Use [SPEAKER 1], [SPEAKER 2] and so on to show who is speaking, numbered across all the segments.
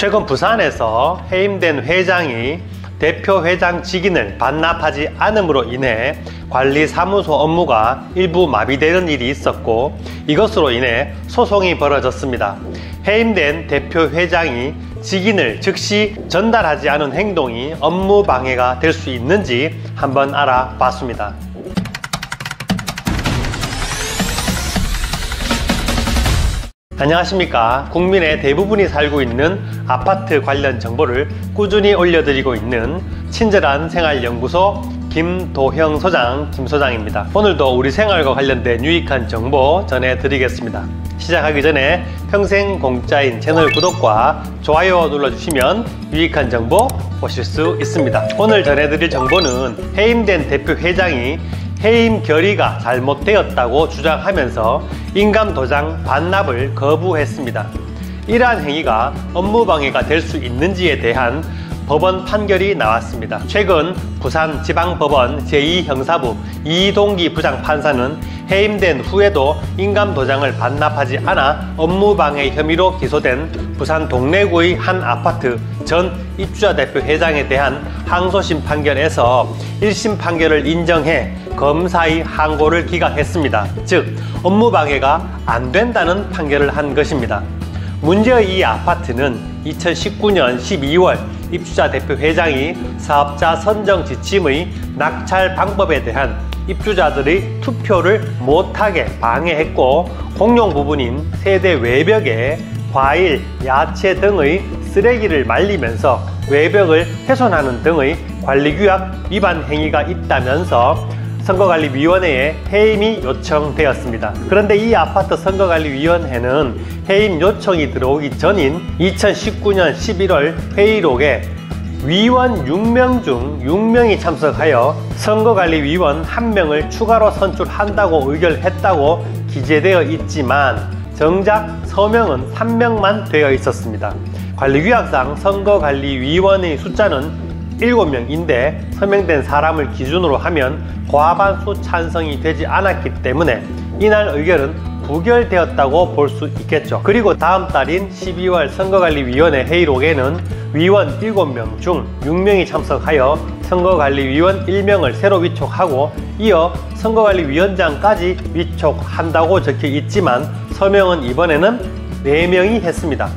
[SPEAKER 1] 최근 부산에서 해임된 회장이 대표 회장 직인을 반납하지 않음으로 인해 관리사무소 업무가 일부 마비되는 일이 있었고, 이것으로 인해 소송이 벌어졌습니다. 해임된 대표 회장이 직인을 즉시 전달하지 않은 행동이 업무 방해가 될 수 있는지 한번 알아봤습니다. 안녕하십니까. 국민의 대부분이 살고 있는 아파트 관련 정보를 꾸준히 올려드리고 있는 친절한 생활연구소 김도형 소장 김소장입니다. 오늘도 우리 생활과 관련된 유익한 정보 전해드리겠습니다. 시작하기 전에 평생 공짜인 채널 구독과 좋아요 눌러주시면 유익한 정보 보실 수 있습니다. 오늘 전해드릴 정보는 해임된 대표 회장이 해임 결의가 잘못되었다고 주장하면서 인감도장 반납을 거부했습니다. 이러한 행위가 업무방해가 될 수 있는지에 대한 법원 판결이 나왔습니다. 최근 부산지방법원 제2형사부 이동기 부장판사는 해임된 후에도 인감도장을 반납하지 않아 업무방해 혐의로 기소된 부산 동래구의 한 아파트 전 입주자 대표 회장에 대한 항소심 판결에서 1심 판결을 인정해 검사의 항고를 기각했습니다. 즉, 업무방해가 안 된다는 판결을 한 것입니다. 문제의 이 아파트는 2019년 12월 입주자 대표 회장이 사업자 선정 지침의 낙찰 방법에 대한 입주자들의 투표를 못하게 방해했고, 공용 부분인 세대 외벽에 과일, 야채 등의 쓰레기를 말리면서 외벽을 훼손하는 등의 관리규약 위반 행위가 있다면서 선거관리위원회에 해임이 요청되었습니다. 그런데 이 아파트 선거관리위원회는 해임 요청이 들어오기 전인 2019년 11월 회의록에 위원 6명 중 6명이 참석하여 선거관리위원 1명을 추가로 선출한다고 의결했다고 기재되어 있지만 정작 서명은 3명만 되어 있었습니다. 관리규약상 선거관리위원의 숫자는 7명인데 서명된 사람을 기준으로 하면 과반수 찬성이 되지 않았기 때문에 이날 의결은 부결되었다고 볼 수 있겠죠. 그리고 다음 달인 12월 선거관리위원회 회의록에는 위원 7명 중 6명이 참석하여 선거관리위원 1명을 새로 위촉하고 이어 선거관리위원장까지 위촉한다고 적혀 있지만 서명은 이번에는 4명이 했습니다.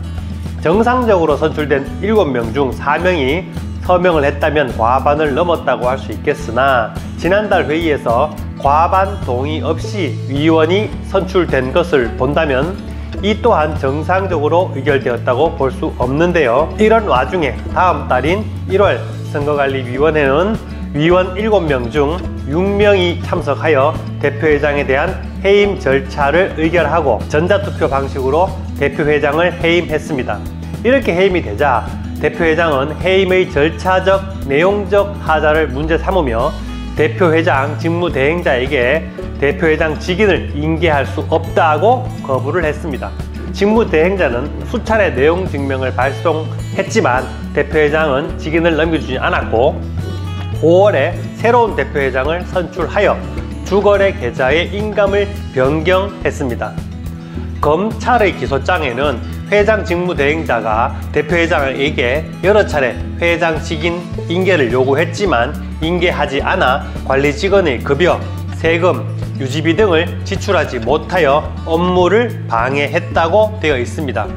[SPEAKER 1] 정상적으로 선출된 7명 중 4명이 서명을 했다면 과반을 넘었다고 할 수 있겠으나 지난달 회의에서 과반 동의 없이 위원이 선출된 것을 본다면 이 또한 정상적으로 의결되었다고 볼 수 없는데요. 이런 와중에 다음 달인 1월 선거관리위원회는 위원 7명 중 6명이 참석하여 대표회장에 대한 해임 절차를 의결하고 전자투표 방식으로 대표회장을 해임했습니다. 이렇게 해임이 되자 대표회장은 해임의 절차적, 내용적 하자를 문제 삼으며 대표회장 직무대행자에게 대표회장 직인을 인계할 수 없다고 거부를 했습니다. 직무대행자는 수차례 내용 증명을 발송했지만 대표회장은 직인을 넘겨주지 않았고 5월에 새로운 대표회장을 선출하여 주거래 계좌의 인감을 변경했습니다. 검찰의 기소장에는 회장 직무대행자가 대표회장에게 여러 차례 회장 직인 인계를 요구했지만 인계하지 않아 관리직원의 급여, 세금, 유지비 등을 지출하지 못하여 업무를 방해했다고 되어 있습니다.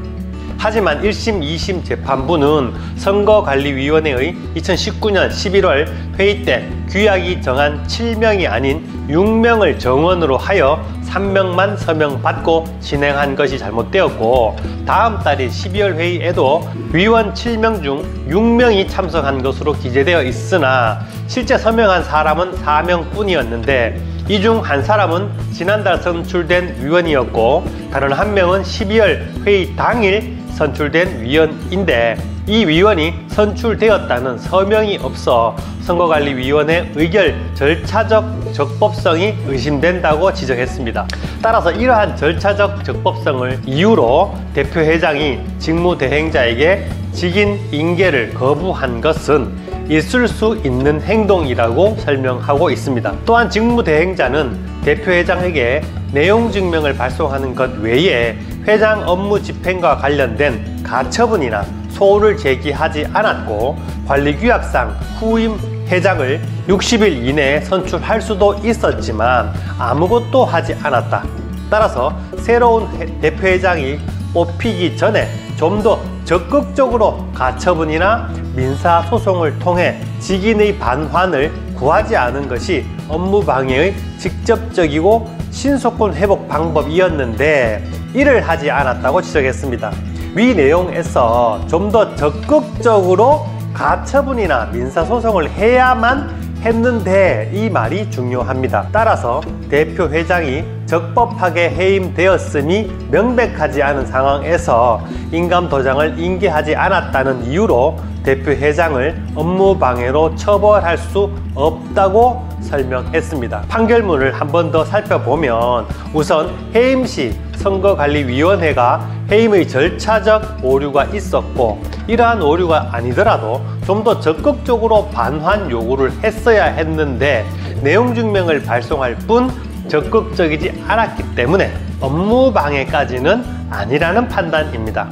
[SPEAKER 1] 하지만 1심, 2심 재판부는 선거관리위원회의 2019년 11월 회의 때 규약이 정한 7명이 아닌 6명을 정원으로 하여 3명만 서명받고 진행한 것이 잘못되었고, 다음 달인 12월 회의에도 위원 7명 중 6명이 참석한 것으로 기재되어 있으나 실제 서명한 사람은 4명 뿐이었는데 이 중 한 사람은 지난달 선출된 위원이었고 다른 한 명은 12월 회의 당일 선출된 위원인데 이 위원이 선출되었다는 서명이 없어 선거관리위원회 의결 절차적 적법성이 의심된다고 지적했습니다. 따라서 이러한 절차적 적법성을 이유로 대표회장이 직무대행자에게 직인 인계를 거부한 것은 있을 수 있는 행동이라고 설명하고 있습니다. 또한 직무대행자는 대표회장에게 내용 증명을 발송하는 것 외에 회장 업무 집행과 관련된 가처분이나 소홀을 제기하지 않았고 관리규약상 후임 회장을 60일 이내에 선출할 수도 있었지만 아무것도 하지 않았다. 따라서 새로운 대표회장이 뽑히기 전에 좀 더 적극적으로 가처분이나 민사소송을 통해 직인의 반환을 구하지 않은 것이 업무방해의 직접적이고 신속한 회복 방법이었는데 이를 하지 않았다고 지적했습니다. 위 내용에서 좀 더 적극적으로 가처분이나 민사소송을 해야만 했는데 이 말이 중요합니다. 따라서 대표 회장이 적법하게 해임되었음이 명백하지 않은 상황에서 인감도장을 인계하지 않았다는 이유로 대표 회장을 업무방해로 처벌할 수 없다고 설명했습니다. 판결문을 한 번 더 살펴보면 우선 해임 시 선거관리위원회가 해임의 절차적 오류가 있었고 이러한 오류가 아니더라도 좀 더 적극적으로 반환 요구를 했어야 했는데 내용 증명을 발송할 뿐 적극적이지 않았기 때문에 업무방해까지는 아니라는 판단입니다.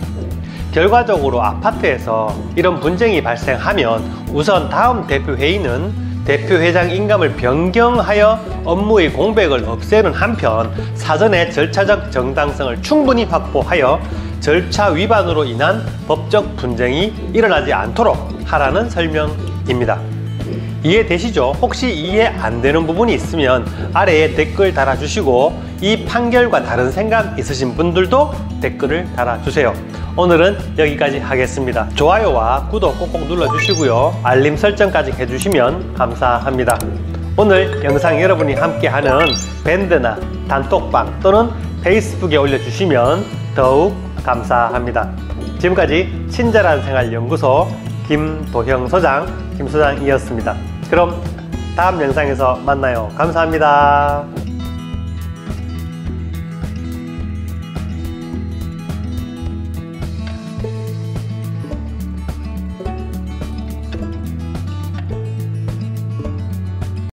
[SPEAKER 1] 결과적으로 아파트에서 이런 분쟁이 발생하면 우선 다음 대표회의는 대표회장 인감을 변경하여 업무의 공백을 없애는 한편 사전에 절차적 정당성을 충분히 확보하여 절차 위반으로 인한 법적 분쟁이 일어나지 않도록 하라는 설명입니다. 이해되시죠? 혹시 이해 안 되는 부분이 있으면 아래에 댓글 달아주시고 이 판결과 다른 생각 있으신 분들도 댓글을 달아주세요. 오늘은 여기까지 하겠습니다. 좋아요와 구독 꼭꼭 눌러주시고요. 알림 설정까지 해주시면 감사합니다. 오늘 영상 여러분이 함께하는 밴드나 단톡방 또는 페이스북에 올려주시면 더욱 감사합니다. 지금까지 친절한 생활 연구소 김도형 소장, 김 소장이었습니다. 그럼 다음 영상에서 만나요. 감사합니다.